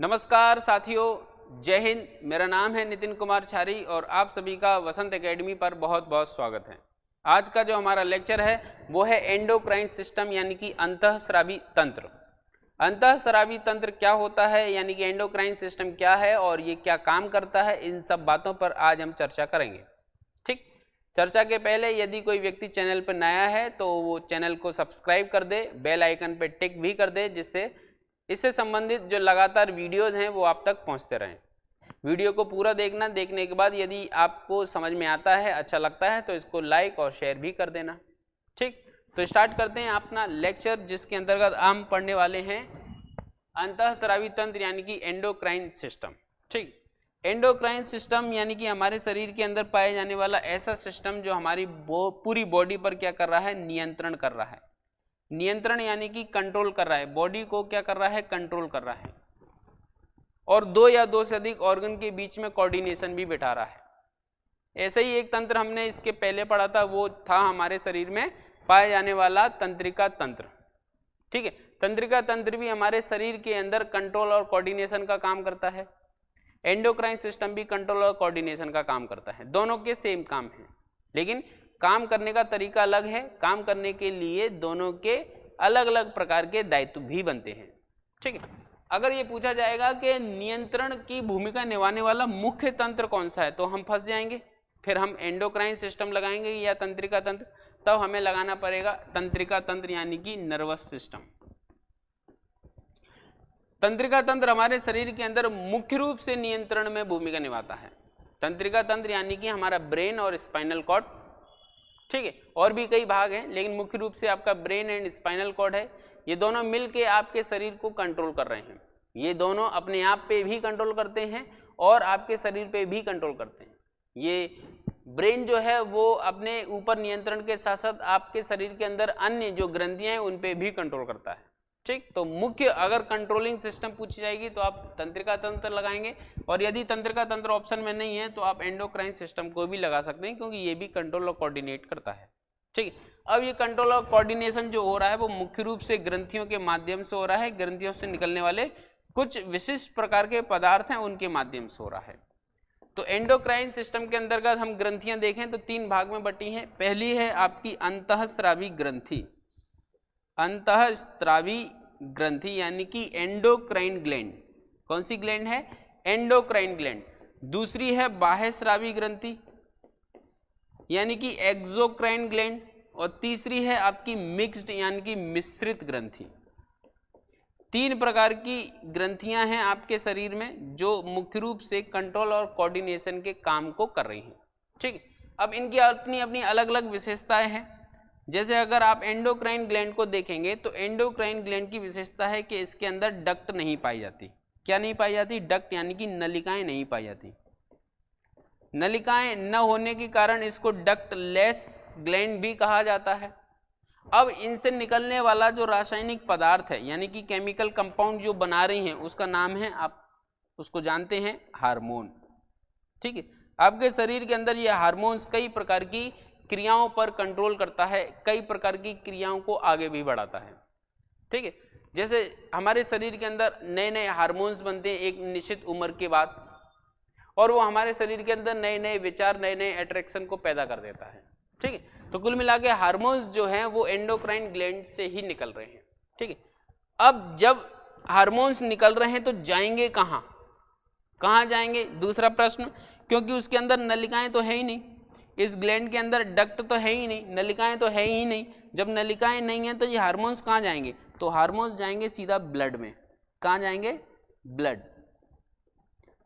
नमस्कार साथियों, जय हिंद। मेरा नाम है नितिन कुमार छारी और आप सभी का वसंत एकेडमी पर बहुत बहुत स्वागत है। आज का जो हमारा लेक्चर है वो है एंडोक्राइन सिस्टम यानी कि अंतःस्रावी तंत्र। अंतःस्रावी तंत्र क्या होता है यानी कि एंडोक्राइन सिस्टम क्या है और ये क्या काम करता है, इन सब बातों पर आज हम चर्चा करेंगे। ठीक, चर्चा के पहले यदि कोई व्यक्ति चैनल पर नया है तो वो चैनल को सब्सक्राइब कर दे, बेल आइकन पर टिक भी कर दे, जिससे इससे संबंधित जो लगातार वीडियोज हैं वो आप तक पहुंचते रहें। वीडियो को पूरा देखना, देखने के बाद यदि आपको समझ में आता है, अच्छा लगता है तो इसको लाइक और शेयर भी कर देना। ठीक, तो स्टार्ट करते हैं अपना लेक्चर, जिसके अंतर्गत हम पढ़ने वाले हैं अंतःस्रावी तंत्र यानी कि एंडोक्राइन सिस्टम। ठीक, एंडोक्राइन सिस्टम यानी कि हमारे शरीर के अंदर पाए जाने वाला ऐसा सिस्टम जो हमारी पूरी बॉडी पर क्या कर रहा है, नियंत्रण कर रहा है। नियंत्रण यानी कि कंट्रोल कर रहा है, बॉडी को क्या कर रहा है, कंट्रोल कर रहा है, और दो या दो से अधिक ऑर्गन के बीच में कोऑर्डिनेशन भी बिठा रहा है। ऐसे ही एक तंत्र हमने इसके पहले पढ़ा था, वो था हमारे शरीर में पाए जाने वाला तंत्रिका तंत्र। ठीक है, तंत्रिका तंत्र भी हमारे शरीर के अंदर कंट्रोल और कोऑर्डिनेशन का काम करता है। एंडोक्राइन सिस्टम भी कंट्रोल और कोऑर्डिनेशन का काम करता है। दोनों के सेम काम है, लेकिन काम करने का तरीका अलग है। काम करने के लिए दोनों के अलग अलग प्रकार के दायित्व भी बनते हैं। ठीक है, अगर ये पूछा जाएगा कि नियंत्रण की भूमिका निभाने वाला मुख्य तंत्र कौन सा है तो हम फंस जाएंगे। फिर हम एंडोक्राइन सिस्टम लगाएंगे या तंत्रिका तंत्र, तब हमें लगाना पड़ेगा तंत्रिका तंत्र यानी कि नर्वस सिस्टम। तंत्रिका तंत्र हमारे शरीर के अंदर मुख्य रूप से नियंत्रण में भूमिका निभाता है। तंत्रिका तंत्र यानी कि हमारा ब्रेन और स्पाइनल कॉर्ड। ठीक है, और भी कई भाग हैं, लेकिन मुख्य रूप से आपका ब्रेन एंड स्पाइनल कॉर्ड है। ये दोनों मिलके आपके शरीर को कंट्रोल कर रहे हैं। ये दोनों अपने आप पे भी कंट्रोल करते हैं और आपके शरीर पे भी कंट्रोल करते हैं। ये ब्रेन जो है वो अपने ऊपर नियंत्रण के साथ साथ आपके शरीर के अंदर अन्य जो ग्रंथियां हैं उन पे भी कंट्रोल करता है। ठीक, तो मुख्य अगर कंट्रोलिंग सिस्टम पूछी जाएगी तो आप तंत्रिका तंत्र लगाएंगे, और यदि तंत्रिका तंत्र ऑप्शन में नहीं है तो आप एंडोक्राइन सिस्टम को भी लगा सकते हैं, क्योंकि ये भी कंट्रोल और कोऑर्डिनेट करता है। ठीक है, अब ये कंट्रोल और कोऑर्डिनेशन जो हो रहा है वो मुख्य रूप से ग्रंथियों के माध्यम से हो रहा है। ग्रंथियों से निकलने वाले कुछ विशिष्ट प्रकार के पदार्थ हैं उनके माध्यम से हो रहा है। तो एंडोक्राइन सिस्टम के अंतर्गत हम ग्रंथियां देखें तो तीन भाग में बटी हैं। पहली है आपकी अंतःस्रावी ग्रंथि, अंतःस्रावी ग्रंथि यानी कि एंडोक्राइन ग्लैंड। कौन सी ग्लैंड है, एंडोक्राइन ग्लैंड। दूसरी है बाह्यस्रावी ग्रंथि यानी कि एक्सोक्राइन ग्लैंड, और तीसरी है आपकी मिक्स्ड यानी कि मिश्रित ग्रंथि। तीन प्रकार की ग्रंथियां हैं आपके शरीर में जो मुख्य रूप से कंट्रोल और कोऑर्डिनेशन के काम को कर रही हैं। ठीक, अब इनकी अपनी अपनी अलग अलग विशेषताएं हैं। जैसे अगर आप एंडोक्राइन ग्लैंड को देखेंगे तो एंडोक्राइन ग्लैंड की विशेषता है कि इसके अंदर डक्ट नहीं पाई जाती। क्या नहीं पाई जाती, डक्ट यानी कि नलिकाएं नहीं पाई जाती। नलिकाएं न होने के कारण इसको डक्टलेस ग्लैंड भी कहा जाता है। अब इनसे निकलने वाला जो रासायनिक पदार्थ है यानी कि केमिकल कंपाउंड जो बना रही हैं उसका नाम है, आप उसको जानते हैं, हार्मोन। ठीक है, आपके शरीर के अंदर ये हार्मोन्स कई प्रकार की क्रियाओं पर कंट्रोल करता है, कई प्रकार की क्रियाओं को आगे भी बढ़ाता है। ठीक है, जैसे हमारे शरीर के अंदर नए नए हार्मोन्स बनते हैं एक निश्चित उम्र के बाद, और वो हमारे शरीर के अंदर नए नए विचार, नए नए अट्रैक्शन को पैदा कर देता है। ठीक है, तो कुल मिला के हार्मोन्स जो हैं वो एंडोक्राइन ग्लैंड से ही निकल रहे हैं। ठीक है, अब जब हार्मोन्स निकल रहे हैं तो जाएंगे कहाँ, कहाँ जाएंगे, दूसरा प्रश्न, क्योंकि उसके अंदर नलिकाएं तो है ही नहीं, इस ग्लैंड के अंदर डक्ट तो है ही नहीं, नलिकाएं तो है ही नहीं। जब नलिकाएं नहीं हैं तो ये हार्मोन्स कहाँ जाएंगे, तो हार्मोन्स जाएंगे सीधा ब्लड में। कहाँ जाएंगे, ब्लड।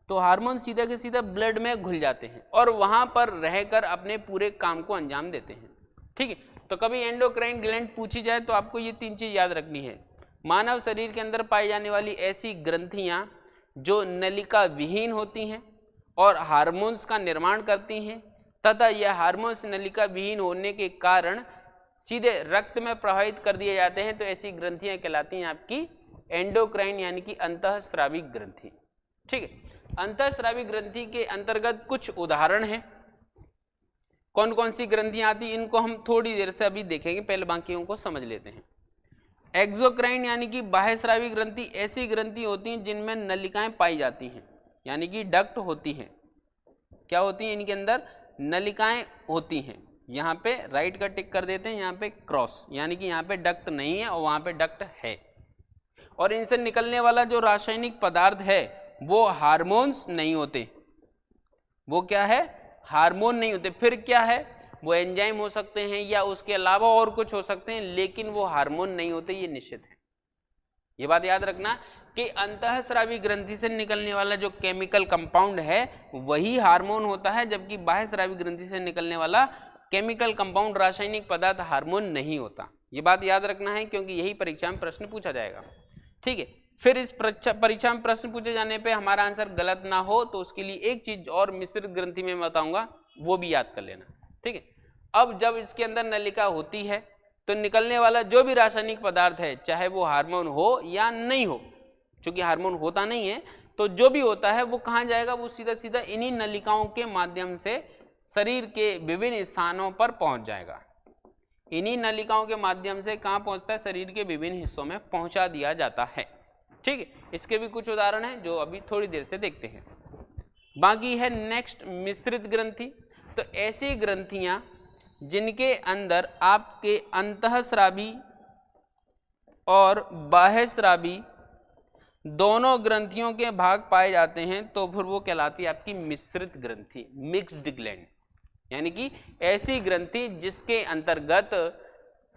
तो हार्मोन सीधा के सीधा ब्लड में घुल जाते हैं और वहां पर रहकर अपने पूरे काम को अंजाम देते हैं। ठीक है, तो कभी एंडोक्राइन ग्लैंड पूछी जाए तो आपको ये तीन चीज याद रखनी है। मानव शरीर के अंदर पाई जाने वाली ऐसी ग्रंथियां जो नलिका विहीन होती हैं और हार्मोन्स का निर्माण करती हैं, तथा यह हार्मोन्स नलिका विहीन होने के कारण सीधे रक्त में प्रवाहित कर दिए जाते हैं, तो ऐसी ग्रंथियां कहलाती हैं आपकी एंडोक्राइन यानी कि अंतःस्रावी ग्रंथि। ठीक है, अंतःस्रावी ग्रंथि के अंतर्गत कुछ उदाहरण हैं। कौन कौन सी ग्रंथियां आती, इनको हम थोड़ी देर से अभी देखेंगे, पहले बाकियों को समझ लेते हैं। एक्सोक्राइन यानी कि बाह्यस्रावी ग्रंथि ऐसी ग्रंथि होती हैं जिनमें नलिकाएं पाई जाती हैं, यानी कि डक्ट होती हैं। क्या होती हैं? इनके अंदर नलिकाएं होती हैं। यहाँ पे राइट का टिक कर देते हैं, यहाँ पे क्रॉस, यानी कि यहाँ पे डक्ट नहीं है और वहाँ पे डक्ट है। और इनसे निकलने वाला जो रासायनिक पदार्थ है वो हार्मोन्स नहीं होते। वो क्या है? हार्मोन नहीं होते। फिर क्या है? वो एंजाइम हो सकते हैं या उसके अलावा और कुछ हो सकते हैं, लेकिन वो हार्मोन नहीं होते, ये निश्चित है। ये बात याद रखना कि अंतःस्रावी ग्रंथि से निकलने वाला जो केमिकल कंपाउंड है वही हार्मोन होता है, जबकि बाह्यस्रावी ग्रंथि से निकलने वाला केमिकल कंपाउंड रासायनिक पदार्थ हार्मोन नहीं होता। ये बात याद रखना है क्योंकि यही परीक्षा में प्रश्न पूछा जाएगा। ठीक है, फिर इस परीक्षा में प्रश्न पूछे जाने पे हमारा आंसर गलत ना हो तो उसके लिए एक चीज और मिश्रित ग्रंथि में बताऊंगा, वो भी याद कर लेना। ठीक है, अब जब इसके अंदर नलिका होती है तो निकलने वाला जो भी रासायनिक पदार्थ है, चाहे वो हार्मोन हो या नहीं हो, चूंकि हार्मोन होता नहीं है तो जो भी होता है वो कहाँ जाएगा? वो सीधा सीधा इन्हीं नलिकाओं के माध्यम से शरीर के विभिन्न स्थानों पर पहुंच जाएगा। इन्हीं नलिकाओं के माध्यम से कहाँ पहुंचता है? शरीर के विभिन्न हिस्सों में पहुंचा दिया जाता है। ठीक है, इसके भी कुछ उदाहरण हैं जो अभी थोड़ी देर से देखते हैं। बाकी है नेक्स्ट मिश्रित ग्रंथि। तो ऐसी ग्रंथियां जिनके अंदर आपके अंतःस्रावी और बाह्यस्रावी दोनों ग्रंथियों के भाग पाए जाते हैं, तो फिर वो कहलाती है आपकी मिश्रित ग्रंथि, मिक्स्ड ग्लैंड। यानी कि ऐसी ग्रंथि जिसके अंतर्गत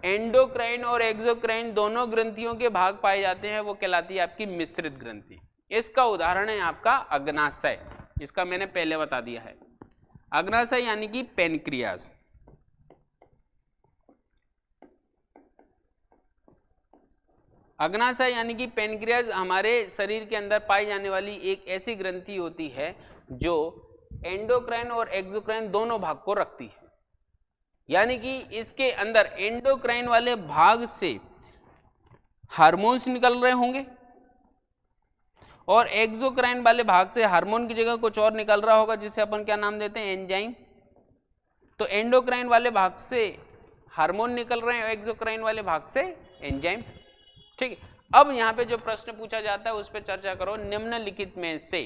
एंडोक्राइन और एक्सोक्राइन दोनों ग्रंथियों के भाग पाए जाते हैं, वो कहलाती है आपकी मिश्रित ग्रंथि। इसका उदाहरण है आपका अग्नाशय, इसका मैंने पहले बता दिया है। अग्नाशय यानी कि पेनक्रियाज। अग्नाशय यानी कि पेनक्रियाज हमारे शरीर के अंदर पाई जाने वाली एक ऐसी ग्रंथि होती है जो एंडोक्राइन और एक्सोक्राइन दोनों भाग को रखती है। यानी कि इसके अंदर एंडोक्राइन वाले भाग से हार्मोन्स निकल रहे होंगे और एक्सोक्राइन वाले भाग से हार्मोन की जगह कुछ और निकल रहा होगा, जिसे अपन क्या नाम देते हैं? एंजाइम। तो एंडोक्राइन वाले भाग से हार्मोन निकल रहे हैं, एक्सोक्राइन वाले भाग से एंजाइम। ठीक है, अब यहाँ पे जो प्रश्न पूछा जाता है उस पर चर्चा करो। निम्नलिखित में से,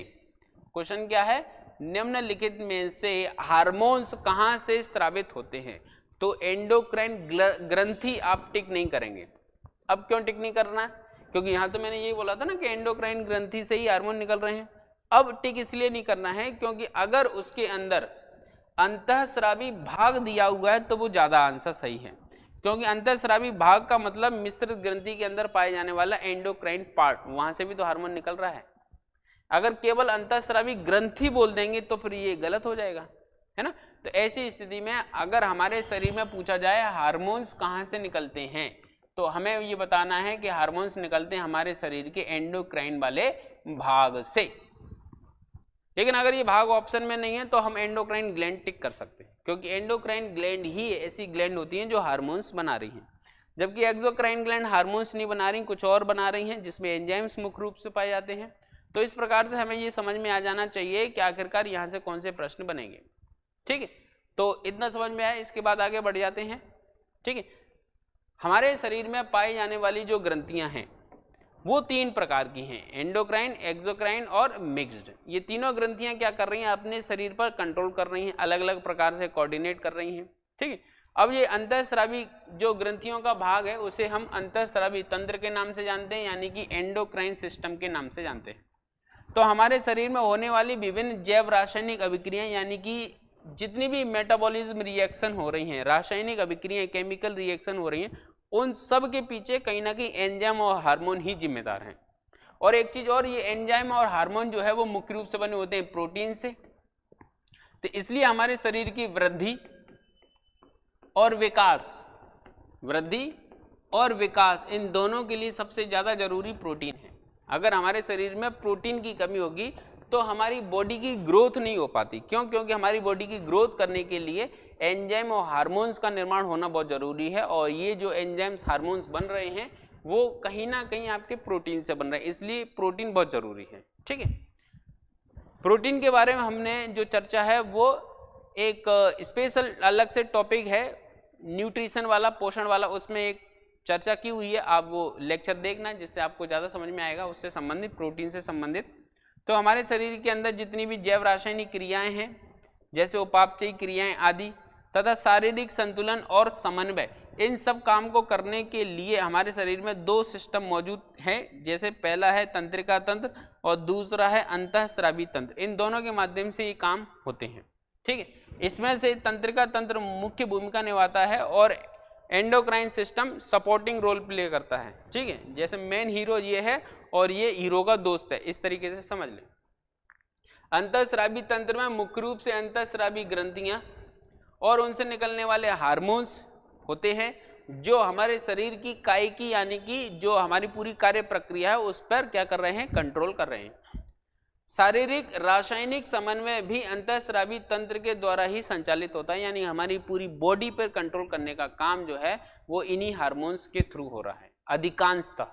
क्वेश्चन क्या है? निम्नलिखित में से हार्मोन्स कहाँ से स्रावित होते हैं? तो एंडोक्राइन ग्रंथि आप टिक नहीं करेंगे। अब क्यों टिक नहीं करना? क्योंकि यहाँ तो मैंने यही बोला था ना कि एंडोक्राइन ग्रंथि से ही हार्मोन निकल रहे हैं। अब टिक इसलिए नहीं करना है क्योंकि अगर उसके अंदर अंतःस्रावी भाग दिया हुआ है तो वो ज्यादा आंसर सही है, क्योंकि अंतःस्रावी भाग का मतलब मिश्रित ग्रंथि के अंदर पाए जाने वाला एंडोक्राइन पार्ट, वहां से भी तो हार्मोन निकल रहा है। अगर केवल अंतःस्रावी ग्रंथि बोल देंगे तो फिर ये गलत हो जाएगा, है ना। तो ऐसी स्थिति में अगर हमारे शरीर में पूछा जाए हार्मोन्स कहाँ से निकलते हैं, तो हमें ये बताना है कि हार्मोन्स निकलते हैं हमारे शरीर के एंडोक्राइन वाले भाग से। लेकिन अगर ये भाग ऑप्शन में नहीं है तो हम एंडोक्राइन ग्लैंड टिक कर सकते हैं, क्योंकि एंडोक्राइन ग्लैंड ही ऐसी ग्लैंड होती हैं जो हार्मोन्स बना रही हैं, जबकि एक्सोक्राइन ग्लैंड हार्मोन्स नहीं बना रही, कुछ और बना रही हैं जिसमें एंजाइम्स मुख्य रूप से पाए जाते हैं। तो इस प्रकार से हमें ये समझ में आ जाना चाहिए कि आखिरकार यहाँ से कौन से प्रश्न बनेंगे। ठीक है, तो इतना समझ में आया। इसके बाद आगे बढ़ जाते हैं। ठीक है, हमारे शरीर में पाई जाने वाली जो ग्रंथियां हैं वो 3 प्रकार की हैं, एंडोक्राइन, एक्सोक्राइन और मिक्स्ड। ये तीनों ग्रंथियां क्या कर रही हैं? अपने शरीर पर कंट्रोल कर रही हैं, अलग अलग प्रकार से कोऑर्डिनेट कर रही हैं। ठीक है, अब ये अंतःस्रावी जो ग्रंथियों का भाग है उसे हम अंतःस्रावी तंत्र के नाम से जानते हैं, यानी कि एंडोक्राइन सिस्टम के नाम से जानते हैं। तो हमारे शरीर में होने वाली विभिन्न जैव रासायनिक अभिक्रियाएं, यानी कि जितनी भी मेटाबॉलिज्म रिएक्शन हो रही हैं, रासायनिक अभिक्रियाएं, केमिकल रिएक्शन हो रही हैं, उन सब के पीछे कहीं ना कहीं एंजाइम और हार्मोन ही जिम्मेदार हैं। और एक चीज और, ये एंजाइम और हार्मोन जो है वो मुख्य रूप से बने होते हैं प्रोटीन से। तो इसलिए हमारे शरीर की वृद्धि और विकास, वृद्धि और विकास, इन दोनों के लिए सबसे ज्यादा जरूरी प्रोटीन है। अगर हमारे शरीर में प्रोटीन की कमी होगी तो हमारी बॉडी की ग्रोथ नहीं हो पाती। क्यों? क्योंकि हमारी बॉडी की ग्रोथ करने के लिए एंजाइम और हार्मोन्स का निर्माण होना बहुत जरूरी है, और ये जो एंजाइम्स हार्मोन्स बन रहे हैं वो कहीं ना कहीं आपके प्रोटीन से बन रहे हैं, इसलिए प्रोटीन बहुत जरूरी है। ठीक है, प्रोटीन के बारे में हमने जो चर्चा है वो एक स्पेशल अलग से टॉपिक है, न्यूट्रिशन वाला, पोषण वाला, उसमें एक चर्चा की हुई है, आप वो लेक्चर देखना जिससे आपको ज़्यादा समझ में आएगा, उससे संबंधित, प्रोटीन से संबंधित। तो हमारे शरीर के अंदर जितनी भी जैव रासायनिक क्रियाएं हैं, जैसे उपापचयी क्रियाएं आदि, तथा शारीरिक संतुलन और समन्वय, इन सब काम को करने के लिए हमारे शरीर में दो सिस्टम मौजूद हैं। जैसे पहला है तंत्रिका तंत्र और दूसरा है अंतःस्रावी तंत्र। इन दोनों के माध्यम से ये काम होते हैं, ठीक है। इसमें से तंत्रिका तंत्र मुख्य भूमिका निभाता है और endocrine system supporting role play करता है, ठीक है। जैसे मेन हीरो ये है और ये हीरो का दोस्त है, इस तरीके से समझ लें। अंतःस्रावी तंत्र में मुख्य रूप से अंतःस्रावी ग्रंथियां और उनसे निकलने वाले हार्मोन्स होते हैं, जो हमारे शरीर की कायिकी यानी कि जो हमारी पूरी कार्य प्रक्रिया है उस पर क्या कर रहे हैं, कंट्रोल कर रहे हैं। शारीरिक रासायनिक समन्वय भी अंतःस्रावी तंत्र के द्वारा ही संचालित होता है, यानी हमारी पूरी बॉडी पर कंट्रोल करने का काम जो है वो इन्हीं हार्मोन्स के थ्रू हो रहा है अधिकांशतः,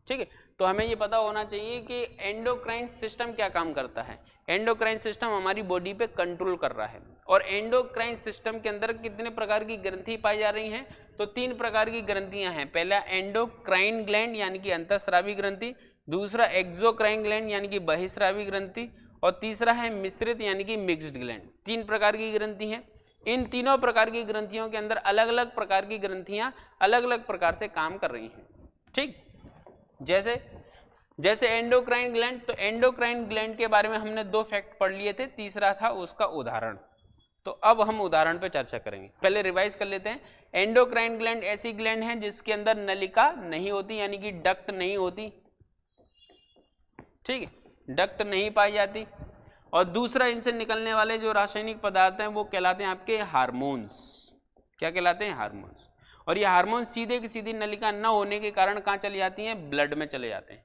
ठीक है। तो हमें ये पता होना चाहिए कि एंडोक्राइन सिस्टम क्या काम करता है। एंडोक्राइन सिस्टम हमारी बॉडी पे कंट्रोल कर रहा है। और एंडोक्राइन सिस्टम के अंदर कितने प्रकार की ग्रंथि पाई जा रही हैं, तो 3 प्रकार की ग्रंथियां हैं। पहला एंडोक्राइन ग्लैंड यानी कि अंतःस्रावी ग्रंथि, दूसरा एक्सोक्राइन ग्लैंड यानी कि बहिस्रावी ग्रंथि, और तीसरा है मिश्रित यानी कि मिक्स्ड ग्लैंड। 3 प्रकार की ग्रंथि हैं। इन तीनों प्रकार की ग्रंथियों के अंदर अलग अलग प्रकार की ग्रंथियां अलग अलग प्रकार से काम कर रही हैं, ठीक। जैसे एंडोक्राइन ग्लैंड, तो एंडोक्राइन ग्लैंड के बारे में हमने 2 फैक्ट पढ़ लिए थे, तीसरा था उसका उदाहरण। तो अब हम उदाहरण पे चर्चा करेंगे। पहले रिवाइज कर लेते हैं। एंडोक्राइन ग्लैंड ऐसी ग्लैंड है जिसके अंदर नलिका नहीं होती, यानी कि डक्ट नहीं होती, ठीक है, डक्ट नहीं पाई जाती। और दूसरा, इनसे निकलने वाले जो रासायनिक पदार्थ हैं वो कहलाते हैं आपके हार्मोन्स। क्या कहलाते हैं, हार्मोन्स। और ये हार्मोन्स सीधे की सीधी नलिका न होने के कारण कहाँ चली जाती हैं, ब्लड में चले जाते हैं।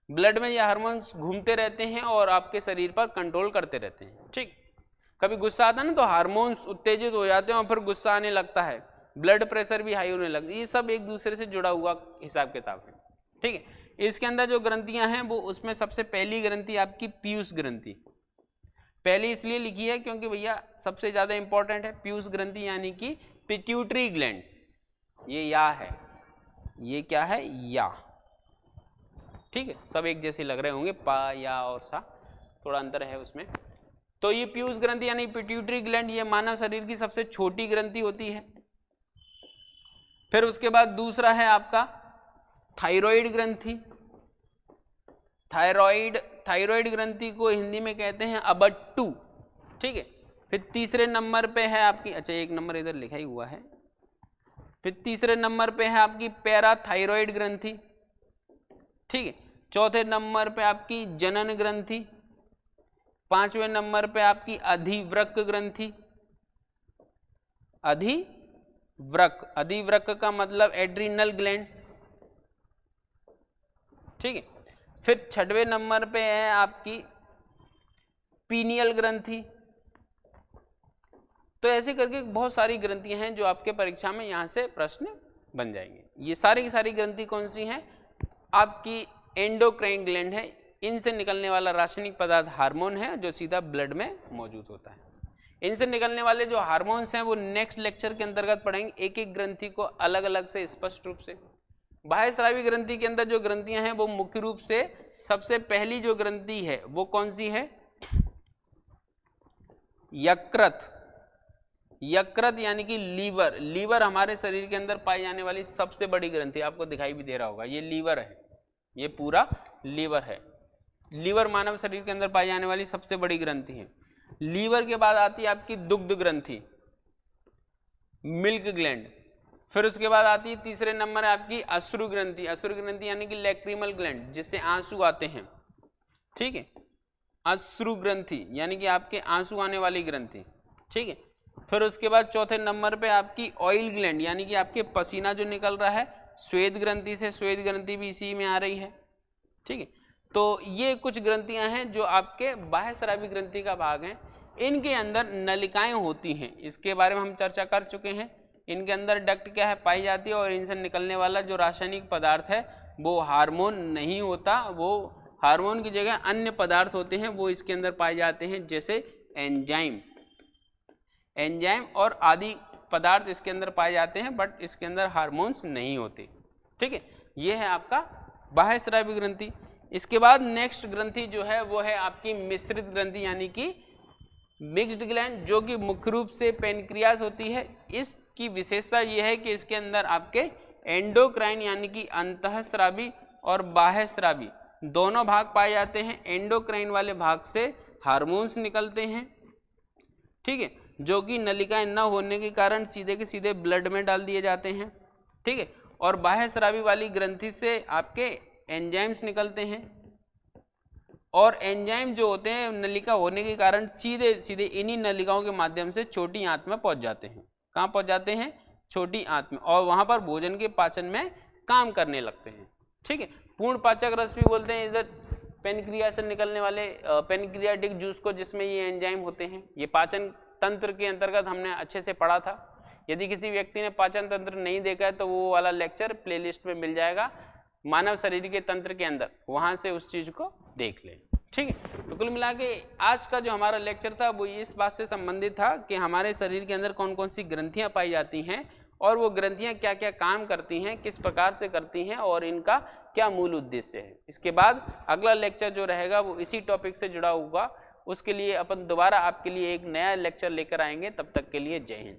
ब्लड में ये हार्मोन्स घूमते रहते हैं और आपके शरीर पर कंट्रोल करते रहते हैं, ठीक। कभी गुस्सा आता है ना तो हार्मोन्स उत्तेजित हो जाते हैं और फिर गुस्सा आने लगता है, ब्लड प्रेशर भी हाई होने लगता है। ये सब एक दूसरे से जुड़ा हुआ हिसाब किताब है, ठीक है। इसके अंदर जो ग्रंथियां हैं वो, उसमें सबसे पहली ग्रंथि आपकी पीयूष ग्रंथि। पहली इसलिए लिखी है क्योंकि भैया सबसे ज्यादा इंपॉर्टेंट है। पीयूष ग्रंथि यानी कि पिट्यूटरी ग्लैंड, ये या है, ये क्या है, या, ठीक है। सब एक जैसे लग रहे होंगे, पा, या और सा, थोड़ा अंतर है उसमें। तो ये पीयूष ग्रंथि यानी पिट्यूटरी ग्लैंड, ये मानव शरीर की सबसे छोटी ग्रंथि होती है। फिर उसके बाद दूसरा है आपका थायराइड ग्रंथि। थायराइड ग्रंथि को हिंदी में कहते हैं अबट्टू, ठीक है। फिर तीसरे नंबर पे है आपकी, अच्छा 1 नंबर इधर लिखा ही हुआ है। फिर तीसरे नंबर पे है आपकी पैराथायराइड ग्रंथि, ठीक है। चौथे नंबर पे आपकी जनन ग्रंथि। 5वें नंबर पे आपकी अधिवृक्क ग्रंथि। अधिवृक्क का मतलब एड्रिनल ग्लैंड, ठीक है। फिर 6वें नंबर पे है आपकी पीनियल ग्रंथि। तो ऐसे करके बहुत सारी ग्रंथियां हैं जो आपके परीक्षा में यहां से प्रश्न बन जाएंगे। ये सारी की सारी ग्रंथि कौन सी हैं, आपकी एंडोक्राइन ग्लैंड है। इनसे निकलने वाला रासायनिक पदार्थ हार्मोन है जो सीधा ब्लड में मौजूद होता है। इनसे निकलने वाले जो हार्मोन्स हैं वो नेक्स्ट लेक्चर के अंतर्गत पढ़ेंगे, एक एक ग्रंथि को अलग अलग से स्पष्ट रूप से। बाह्यस्रावी ग्रंथि के अंदर जो ग्रंथियां हैं वो मुख्य रूप से सबसे पहली जो ग्रंथि है वो कौन सी है, यकृत। यकृत यानी कि लीवर। लीवर हमारे शरीर के अंदर पाई जाने वाली सबसे बड़ी ग्रंथि, आपको दिखाई भी दे रहा होगा, ये लीवर है, ये पूरा लीवर है। लीवर मानव शरीर के अंदर पाई जाने वाली सबसे बड़ी ग्रंथि है। लीवर के बाद आती है आपकी दुग्ध ग्रंथि, मिल्क ग्लैंड। फिर उसके बाद आती है तीसरे नंबर आपकी अश्रु ग्रंथि। अश्रु ग्रंथि यानी कि लैक्रिमल ग्लैंड, जिससे आंसू आते हैं, ठीक है। अश्रु ग्रंथि यानी कि आपके आंसू आने वाली ग्रंथि, ठीक है। फिर उसके बाद चौथे नंबर पे आपकी ऑयल ग्लैंड यानी कि आपके पसीना जो निकल रहा है, श्वेत ग्रंथि से, श्वेत ग्रंथि भी इसी में आ रही है, ठीक है। तो ये कुछ ग्रंथियां हैं जो आपके बाह्यस्रावी ग्रंथि का भाग हैं। इनके अंदर नलिकाएं होती हैं, इसके बारे में हम चर्चा कर चुके हैं। इनके अंदर डक्ट क्या है, पाई जाती है, और इनसे निकलने वाला जो रासायनिक पदार्थ है वो हार्मोन नहीं होता, वो हार्मोन की जगह अन्य पदार्थ होते हैं, वो इसके अंदर पाए जाते हैं, जैसे एंजाइम और आदि पदार्थ इसके अंदर पाए जाते हैं, बट इसके अंदर हार्मोन्स नहीं होते, ठीक है, ये है आपका बाह्य स्रावी ग्रंथि। इसके बाद नेक्स्ट ग्रंथि जो है वो है आपकी मिश्रित ग्रंथि यानी कि मिक्स्ड ग्लैंड, जो कि मुख्य रूप से पेनक्रियास होती है। इसकी विशेषता ये है कि इसके अंदर आपके एंडोक्राइन यानी कि अंतःस्रावी और बाह्य स्रावी दोनों भाग पाए जाते हैं। एंडोक्राइन वाले भाग से हार्मोन्स निकलते हैं, ठीक है, जो कि नलिकाएं न होने के कारण सीधे के सीधे ब्लड में डाल दिए जाते हैं, ठीक है। और बाह्य स्रावी वाली ग्रंथि से आपके एंजाइम्स निकलते हैं, और एंजाइम जो होते हैं नलिका होने के कारण सीधे सीधे इन्हीं नलिकाओं के माध्यम से छोटी आंत में पहुंच जाते हैं। कहाँ पहुंच जाते हैं? छोटी आंत में, और वहां पर भोजन के पाचन में काम करने लगते हैं, ठीक है। पूर्ण पाचक रस भी बोलते हैं इधर पेनक्रिया से निकलने वाले पेनक्रियाटिक जूस को, जिसमें ये एंजाइम होते हैं। ये पाचन तंत्र के अंतर्गत हमने अच्छे से पढ़ा था। यदि किसी व्यक्ति ने पाचन तंत्र नहीं देखा है तो वो वाला लेक्चर प्लेलिस्ट में मिल जाएगा, मानव शरीर के तंत्र के अंदर, वहां से उस चीज को देख लें, ठीक है। तो कुल मिला के आज का जो हमारा लेक्चर था वो इस बात से संबंधित था कि हमारे शरीर के अंदर कौन कौन सी ग्रंथियां पाई जाती हैं और वो ग्रंथियां क्या क्या काम करती हैं, किस प्रकार से करती हैं और इनका क्या मूल उद्देश्य है। इसके बाद अगला लेक्चर जो रहेगा वो इसी टॉपिक से जुड़ा होगा। उसके लिए अपन दोबारा आपके लिए एक नया लेक्चर लेकर आएंगे। तब तक के लिए जय हिंद,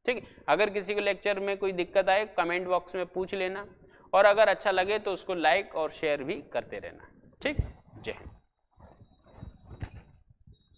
ठीक है। अगर किसी को लेक्चर में कोई दिक्कत आए कमेंट बॉक्स में पूछ लेना, और अगर अच्छा लगे तो उसको लाइक और शेयर भी करते रहना, ठीक। जय हिंद।